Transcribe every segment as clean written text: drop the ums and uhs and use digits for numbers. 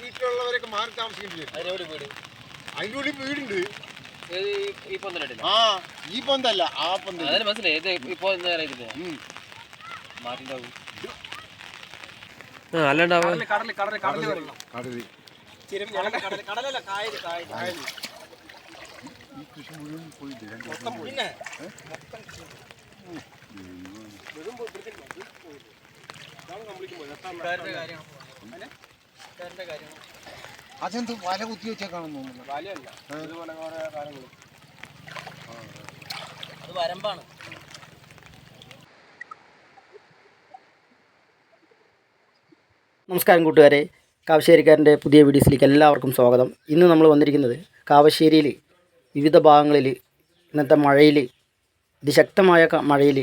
വീട്ടിലുള്ളവരൊക്കെ മാറി താമസിക്കേണ്ടി വരും. അതിൻ്റെ ഉള്ളിൽ വീടുണ്ട്. ഈ പൊന്തല്ല, ആ പൊന്ത കൃഷി മുഴുവൻ പോയി. അതെന്ത് വല കുത്തി വെച്ചേക്കാണെന്ന് തോന്നുന്നു. വലയല്ല, ഇതുപോലെ കുറെ കാര്യങ്ങൾ. അത് വരമ്പാണ്. നമസ്കാരം കൂട്ടുകാരെ, കാവശ്ശേരിക്കാരൻ്റെ പുതിയ വീഡിയോസിലേക്ക് എല്ലാവർക്കും സ്വാഗതം. ഇന്ന് നമ്മൾ വന്നിരിക്കുന്നത് കാവശ്ശേരിയിൽ വിവിധ ഭാഗങ്ങളിൽ ഇന്നത്തെ മഴയിൽ, അതിശക്തമായ മഴയിൽ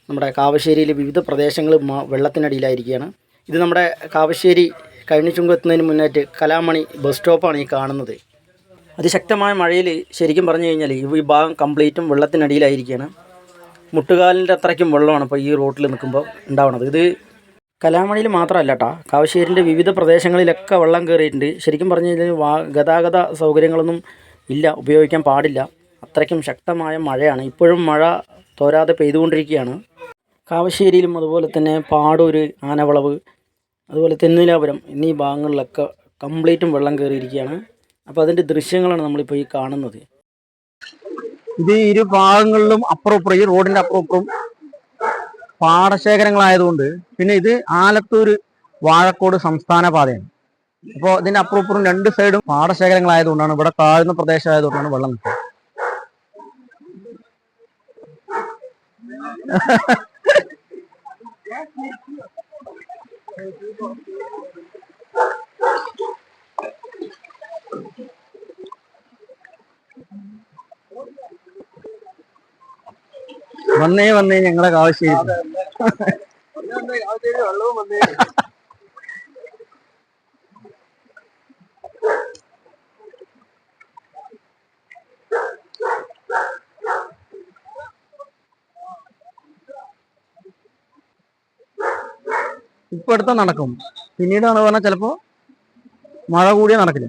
നമ്മുടെ കാവശ്ശേരിയിൽ വിവിധ പ്രദേശങ്ങൾ വെള്ളത്തിനടിയിലായിരിക്കുകയാണ്. ഇത് നമ്മുടെ കാവശ്ശേരി കഴിഞ്ഞുചുങ്കം എത്തുന്നതിന് മുന്നായിട്ട് കലാമണി ബസ് സ്റ്റോപ്പാണ് ഈ കാണുന്നത്. അതിശക്തമായ മഴയിൽ ശരിക്കും പറഞ്ഞു കഴിഞ്ഞാൽ ഈ ഭാഗം കംപ്ലീറ്റും വെള്ളത്തിനടിയിലായിരിക്കുകയാണ്. മുട്ടുകാലിൻ്റെ അത്രയ്ക്കും വെള്ളമാണ് ഇപ്പോൾ ഈ റോട്ടിൽ നിൽക്കുമ്പോൾ ഉണ്ടാവുന്നത്. ഇത് കലാമണിയിൽ മാത്രമല്ല കേട്ടോ, കാവശ്ശേരിൻ്റെ വിവിധ പ്രദേശങ്ങളിലൊക്കെ വെള്ളം കയറിയിട്ടുണ്ട്. ശരിക്കും പറഞ്ഞു കഴിഞ്ഞാൽ ഗതാഗത സൗകര്യങ്ങളൊന്നും ഇല്ല, ഉപയോഗിക്കാൻ പാടില്ല. അത്രയ്ക്കും ശക്തമായ മഴയാണ്. ഇപ്പോഴും മഴ തോരാതെ പെയ്തുകൊണ്ടിരിക്കുകയാണ്. കാവശ്ശേരിയിലും അതുപോലെ തന്നെ പാടൂർ, ആനവളവ്, അതുപോലെ തെന്നിലാപുരം എന്നീ ഭാഗങ്ങളിലൊക്കെ കംപ്ലീറ്റും വെള്ളം കയറിയിരിക്കുകയാണ്. അപ്പോൾ അതിൻ്റെ ദൃശ്യങ്ങളാണ് നമ്മളിപ്പോൾ ഈ കാണുന്നത്. ഇത് ഇരു ഭാഗങ്ങളിലും അപ്പുറം ഈ റോഡിൻ്റെ അപ്പുറം പാടശേഖരങ്ങളായതുകൊണ്ട്, പിന്നെ ഇത് ആലത്തൂർ വാഴക്കോട് സംസ്ഥാന പാതയാണ്. അപ്പോൾ ഇതിൻ്റെ അപ്പുറം രണ്ട് സൈഡും പാടശേഖരങ്ങളായതുകൊണ്ടാണ്, ഇവിടെ താഴ്ന്ന പ്രദേശമായതുകൊണ്ടാണ് വെള്ളം നിൽക്കുന്നത്. വന്നേ ഞങ്ങളെ കാവശ്ശേരി. ഇപ്പൊ അടുത്ത നടക്കും, പിന്നീടാണ് പറഞ്ഞാൽ ചിലപ്പോ മഴ കൂടിയ നടക്കില്ല.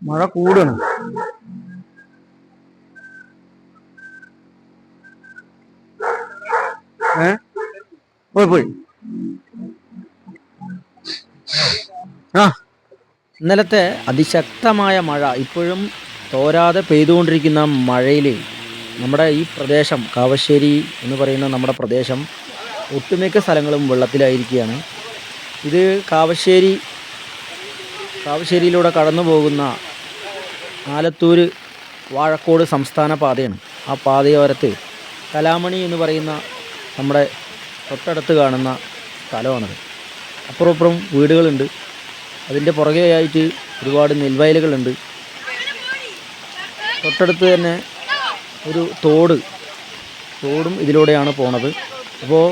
മഴ കൂടണം. പോയി ഇന്നലത്തെ അതിശക്തമായ മഴ ഇപ്പോഴും തോരാതെ പെയ്തുകൊണ്ടിരിക്കുന്ന മഴയിൽ നമ്മുടെ ഈ പ്രദേശം, കാവശ്ശേരി എന്ന് പറയുന്ന നമ്മുടെ പ്രദേശം, ഒട്ടുമിക്ക സ്ഥലങ്ങളും വെള്ളത്തിലായിരിക്കുകയാണ്. ഇത് കാവശ്ശേരിയിലൂടെ കടന്നു പോകുന്ന ആലത്തൂർ വാഴക്കോട് സംസ്ഥാന പാതയാണ്. ആ പാതയോരത്ത് കലാമണി എന്ന് പറയുന്ന നമ്മുടെ തൊട്ടടുത്ത് കാണുന്ന സ്ഥലമാണത്. അപ്പുറം വീടുകളുണ്ട്. അതിൻ്റെ പുറകെയായിട്ട് ഒരുപാട് നെൽവയലുകളുണ്ട്. തൊട്ടടുത്ത് തന്നെ ഒരു തോടും ഇതിലൂടെയാണ് പോണത്. അപ്പോൾ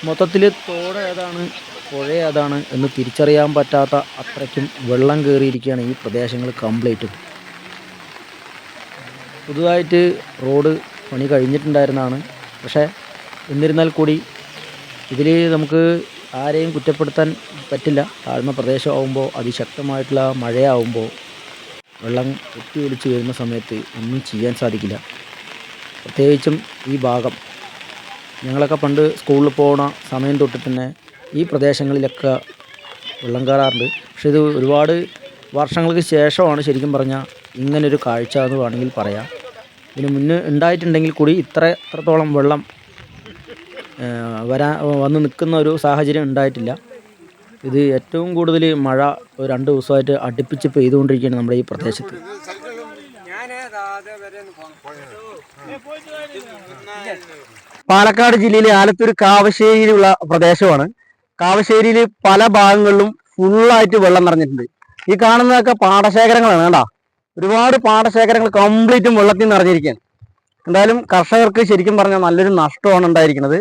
മൊത്തത്തിൽ തോട് ഏതാണ് പുഴ ഏതാണ് എന്ന് തിരിച്ചറിയാൻ പറ്റാത്ത അത്രയ്ക്കും വെള്ളം കയറിയിരിക്കുകയാണ് ഈ പ്രദേശങ്ങൾ കംപ്ലീറ്റും. പുതുതായിട്ട് റോഡ് പണി കഴിഞ്ഞിട്ടുണ്ടായിരുന്നതാണ്. പക്ഷേ എന്നിരുന്നാൽ കൂടി ഇതിൽ നമുക്ക് ആരെയും കുറ്റപ്പെടുത്താൻ പറ്റില്ല. താഴ്ന്ന പ്രദേശമാകുമ്പോൾ, അതിശക്തമായിട്ടുള്ള മഴയാവുമ്പോൾ വെള്ളം കുത്തി ഒലിച്ച് വരുന്ന സമയത്ത് ഒന്നും ചെയ്യാൻ സാധിക്കില്ല. പ്രത്യേകിച്ചും ഈ ഭാഗം, ഞങ്ങളൊക്കെ പണ്ട് സ്കൂളിൽ പോകുന്ന സമയം തൊട്ട് തന്നെ ഈ പ്രദേശങ്ങളിലൊക്കെ വെള്ളം കയറാറുണ്ട്. പക്ഷേ ഇത് ഒരുപാട് വർഷങ്ങൾക്ക് ശേഷമാണ് ശരിക്കും പറഞ്ഞാൽ ഇങ്ങനൊരു കാഴ്ച എന്ന് വേണമെങ്കിൽ പറയാം. ഇതിന് മുന്നേ ഉണ്ടായിട്ടുണ്ടെങ്കിൽ കൂടി ഇത്രത്തോളം വെള്ളം വന്ന് നിൽക്കുന്ന ഒരു സാഹചര്യം ഉണ്ടായിട്ടില്ല. ഇത് ഏറ്റവും കൂടുതൽ മഴ 2 ദിവസമായിട്ട് അടുപ്പിച്ച് പെയ്തുകൊണ്ടിരിക്കുകയാണ് നമ്മുടെ ഈ പ്രദേശത്ത്. പാലക്കാട് ജില്ലയിലെ ആലത്തൂർ കാവശ്ശേരിയിലുള്ള പ്രദേശമാണ്. കാവശ്ശേരിയിൽ പല ഭാഗങ്ങളിലും ഫുള്ളായിട്ട് വെള്ളം നിറഞ്ഞിട്ടുണ്ട്. ഈ കാണുന്നതൊക്കെ പാടശേഖരങ്ങളാണ്. കേട്ടോ, ഒരുപാട് പാടശേഖരങ്ങൾ കംപ്ലീറ്റും വെള്ളത്തിൽ നിറഞ്ഞിരിക്കുകയാണ്. എന്തായാലും കർഷകർക്ക് ശരിക്കും പറഞ്ഞാൽ നല്ലൊരു നഷ്ടമാണ് ഉണ്ടായിരിക്കുന്നത്.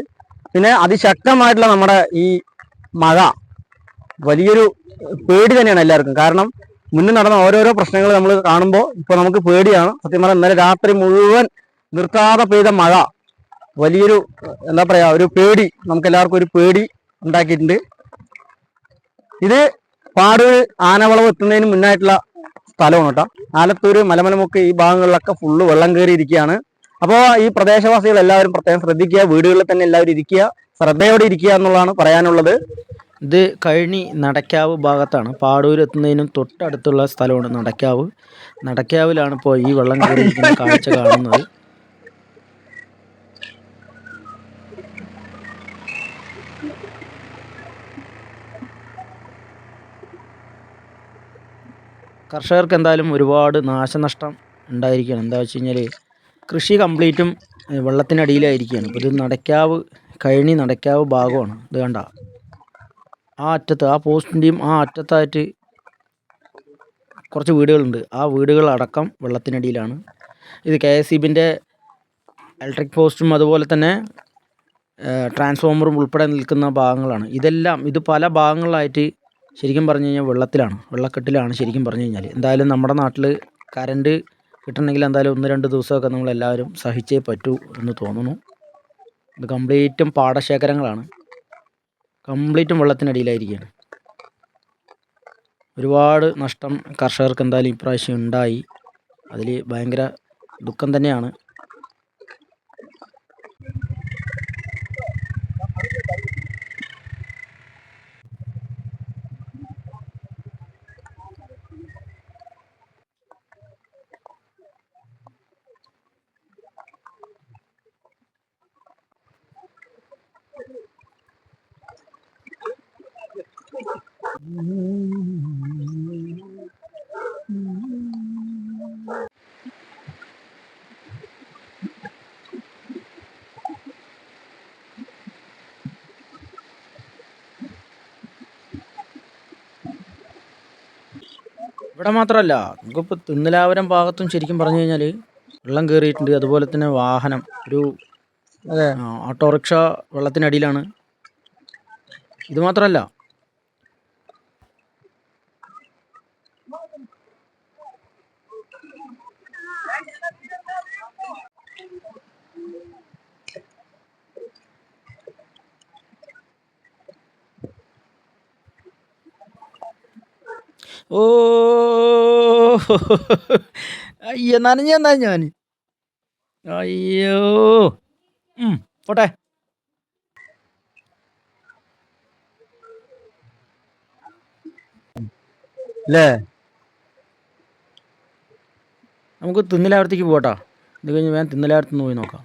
പിന്നെ അതിശക്തമായിട്ടുള്ള നമ്മുടെ ഈ മഴ വലിയൊരു പേടി തന്നെയാണ് എല്ലാവർക്കും. കാരണം മുന്നേ നടന്ന ഓരോരോ പ്രശ്നങ്ങൾ നമ്മൾ കാണുമ്പോൾ ഇപ്പോൾ നമുക്ക് പേടിയാണ്. സത്യം പറഞ്ഞാൽ ഇന്നലെ രാത്രി മുഴുവൻ നിർത്താതെ പെയ്ത മഴ വലിയൊരു എന്താ പറയുക, ഒരു പേടി, നമുക്ക് എല്ലാവർക്കും ഒരു പേടി ഉണ്ടാക്കിയിട്ടുണ്ട്. ഇത് പാടൂർ ആനവളവ് എത്തുന്നതിന് മുന്നായിട്ടുള്ള സ്ഥലമാണ് കേട്ടോ. ആലത്തൂർ മലമലമുക്ക് ഈ ഭാഗങ്ങളിലൊക്കെ ഫുള്ള് വെള്ളം കയറിയിരിക്കുകയാണ്. അപ്പോൾ ഈ പ്രദേശവാസികൾ എല്ലാവരും പ്രത്യേകം ശ്രദ്ധിക്കുക, വീടുകളിൽ തന്നെ എല്ലാവരും ഇരിക്കുക, ശ്രദ്ധയോടെ ഇരിക്കുക എന്നുള്ളതാണ് പറയാനുള്ളത്. ഇത് കഴിഞ്ഞി നടക്കാവ് ഭാഗത്താണ്. പാടൂർ എത്തുന്നതിനും തൊട്ടടുത്തുള്ള സ്ഥലമാണ് നടക്കാവ്. നടക്കാവിലാണ് ഇപ്പോൾ ഈ വെള്ളം കയറിയിരിക്കുന്ന കാഴ്ച കാണുന്നത്. കർഷകർക്ക് എന്തായാലും ഒരുപാട് നാശനഷ്ടം ഉണ്ടായിരിക്കുകയാണ്. എന്താ വെച്ച് കഴിഞ്ഞാൽ കൃഷി കംപ്ലീറ്റും വെള്ളത്തിനടിയിലായിരിക്കുകയാണ്. ഇപ്പോൾ ഇത് നടക്കാവ് കഴിഞ്ഞി നടക്കാവ് ഭാഗമാണ്. ഇത് കണ്ട ആ അറ്റത്ത് ആ പോസ്റ്റിൻ്റെയും ആ അറ്റത്തായിട്ട് കുറച്ച് വീടുകളുണ്ട്. ആ വീടുകളടക്കം വെള്ളത്തിനടിയിലാണ്. ഇത് KSEBിൻ്റെ ഇലക്ട്രിക് പോസ്റ്റും അതുപോലെ തന്നെ ട്രാൻസ്ഫോമറും ഉൾപ്പെടെ നിൽക്കുന്ന ഭാഗങ്ങളാണ്. ഇത് പല ഭാഗങ്ങളിലായിട്ട് ശരിക്കും പറഞ്ഞു കഴിഞ്ഞാൽ വെള്ളക്കെട്ടിലാണ് ശരിക്കും പറഞ്ഞു കഴിഞ്ഞാൽ. എന്തായാലും നമ്മുടെ നാട്ടിൽ കറണ്ട് കിട്ടണമെങ്കിൽ എന്തായാലും 1-2 ദിവസമൊക്കെ നമ്മളെല്ലാവരും സഹിച്ചേ പറ്റൂ എന്ന് തോന്നുന്നു. ഇത് കംപ്ലീറ്റും പാടശേഖരങ്ങളാണ്, കംപ്ലീറ്റും വെള്ളത്തിനടിയിലായിരിക്കുകയാണ്. ഒരുപാട് നഷ്ടം കർഷകർക്ക് എന്തായാലും ഇപ്രാവശ്യം ഉണ്ടായി. അതിൽ ഭയങ്കര ദുഃഖം തന്നെയാണ്. ഇവിടെ മാത്രമല്ല, നമുക്കിപ്പോൾ തിന്നലാവരം ഭാഗത്തും ശരിക്കും പറഞ്ഞു കഴിഞ്ഞാൽ വെള്ളം കയറിയിട്ടുണ്ട്. അതുപോലെ തന്നെ വാഹനം, ഒരു ഓട്ടോറിക്ഷ വെള്ളത്തിനടിയിലാണ്. ഇത് മാത്രമല്ല, ഓ അയ്യോ നനഞ്ഞെന്നാ ഞാൻ, അയ്യോ പോട്ടെ. അല്ലേ, നമുക്ക് തിന്നലാവരത്തേക്ക് പോട്ടാ. ഇത് കഴിഞ്ഞ് വേഗം തിന്നലാവരത്തുനിന്ന് പോയി നോക്കാം.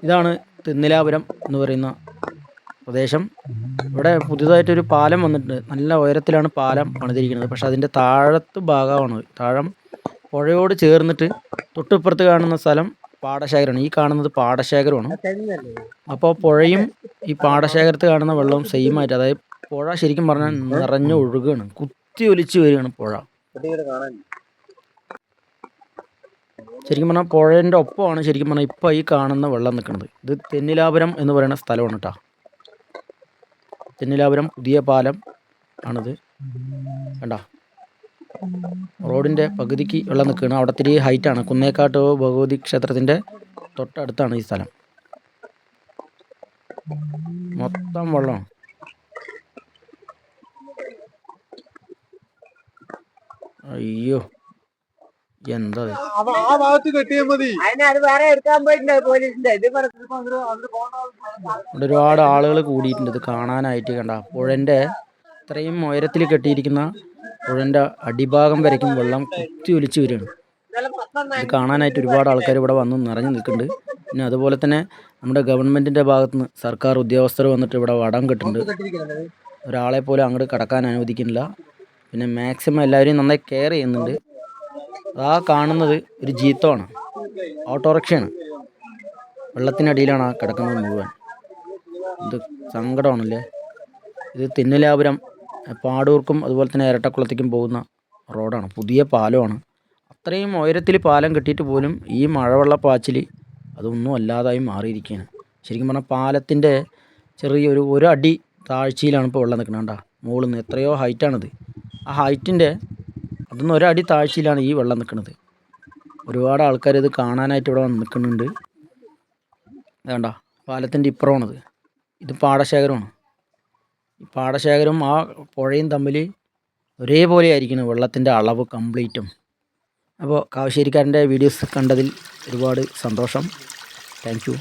ഇതാണ് തിന്നലാപുരം എന്ന് പറയുന്ന പ്രദേശം. ഇവിടെ പുതിയതായിട്ടൊരു പാലം വന്നിട്ടുണ്ട്. നല്ല ഉയരത്തിലാണ് പാലം പണിതിരിക്കുന്നത്. പക്ഷെ അതിൻ്റെ താഴത്ത് ഭാഗമാണ്, താഴം പുഴയോട് ചേർന്നിട്ട് തൊട്ടിപ്പുറത്ത് കാണുന്ന സ്ഥലം പാടശേഖരമാണ്. ഈ കാണുന്നത് പാടശേഖരമാണ്. അപ്പോൾ പുഴയും ഈ പാടശേഖരത്ത് കാണുന്ന വെള്ളവും സെയിമായിട്ട്, അതായത് പുഴ ശരിക്കും പറഞ്ഞാൽ നിറഞ്ഞു ഒഴുകുകയാണ്, കുത്തി ഒലിച്ച് വരികയാണ് പുഴ. ശരിക്കും പറഞ്ഞാൽ പുഴേൻ്റെ ഒപ്പമാണ് ശരിക്കും പറഞ്ഞാൽ ഇപ്പോൾ ഈ കാണുന്ന വെള്ളം നിൽക്കുന്നത്. ഇത് തെന്നിലാപുരം എന്ന് പറയുന്ന സ്ഥലമാണ് കേട്ടോ. തെന്നിലാപുരം പുതിയ പാലം ആണിത്. കണ്ട റോഡിൻ്റെ പകുതിക്ക് വെള്ളം നിൽക്കുകയാണ്. അവിടെ ഇത്തിരി ഹൈറ്റാണ്. കുന്നേക്കാട്ട് ഭഗവതി ക്ഷേത്രത്തിൻ്റെ തൊട്ടടുത്താണ് ഈ സ്ഥലം. മൊത്തം വെള്ളമാണ്. അയ്യോ എന്താ ഇവിടെ ഒരുപാട് ആളുകൾ കൂടിയിട്ടുണ്ട് ഇത് കാണാനായിട്ട്. കണ്ട പുഴൻ്റെ ഇത്രയും ഉയരത്തിൽ കെട്ടിയിരിക്കുന്ന പുഴൻ്റെ അടിഭാഗം വരയ്ക്കും വെള്ളം കുത്തി ഒലിച്ച് വരികയാണ്. ഇത് കാണാനായിട്ട് ഒരുപാട് ആൾക്കാർ ഇവിടെ വന്ന് നിറഞ്ഞു നിൽക്കുന്നുണ്ട്. പിന്നെ അതുപോലെ തന്നെ നമ്മുടെ ഗവൺമെൻറ്റിൻ്റെ ഭാഗത്തുനിന്ന് സർക്കാർ ഉദ്യോഗസ്ഥർ വന്നിട്ട് ഇവിടെ വടം കെട്ടുന്നുണ്ട്. ഒരാളെ പോലും അങ്ങോട്ട് കടക്കാൻ അനുവദിക്കുന്നില്ല. പിന്നെ മാക്സിമം എല്ലാവരെയും നന്നായി കെയർ ചെയ്യുന്നുണ്ട്. ആ കാണുന്നത് ഒരു ജീത്തോണ്, ഓട്ടോറിക്ഷയാണ്. വെള്ളത്തിനടിയിലാണ് ആ കിടക്കുന്നത് മുഴുവൻ. ഇത് സങ്കടമാണല്ലേ. ഇത് തിന്നലാപുരം പാടൂർക്കും അതുപോലെ തന്നെ ഇരട്ടക്കുളത്തേക്കും പോകുന്ന റോഡാണ്. പുതിയ പാലമാണ്. അത്രയും ഉയരത്തിൽ പാലം കെട്ടിയിട്ട് പോലും ഈ മഴവെള്ളപ്പാച്ചിൽ അതൊന്നും അല്ലാതായി മാറിയിരിക്കുകയാണ്. ശരിക്കും പറഞ്ഞാൽ പാലത്തിൻ്റെ ചെറിയൊരു അടി താഴ്ചയിലാണ് ഇപ്പോൾ വെള്ളം നിൽക്കുന്നത്. കണ്ടോ മുകളിൽ നിന്ന് എത്രയോ ഹൈറ്റാണിത്. ആ ഹൈറ്റിൻ്റെ അതൊന്നും ഒരടി താഴ്ചയിലാണ് ഈ വെള്ളം നിൽക്കുന്നത്. ഒരുപാട് ആൾക്കാർ ഇത് കാണാനായിട്ട് ഇവിടെ വന്ന് നിൽക്കുന്നുണ്ട്. വേണ്ട പാലത്തിൻ്റെ ഇപ്പുറമാണിത്. ഇത് പാടശേഖരമാണ്. ഈ പാടശേഖരവും ആ പുഴയും തമ്മിൽ ഒരേപോലെ ആയിരിക്കണം വെള്ളത്തിൻ്റെ അളവ് കംപ്ലീറ്റും. അപ്പോൾ കാവശ്ശേരിക്കാരൻ്റെ വീഡിയോസ് കണ്ടതിൽ ഒരുപാട് സന്തോഷം. Thank you.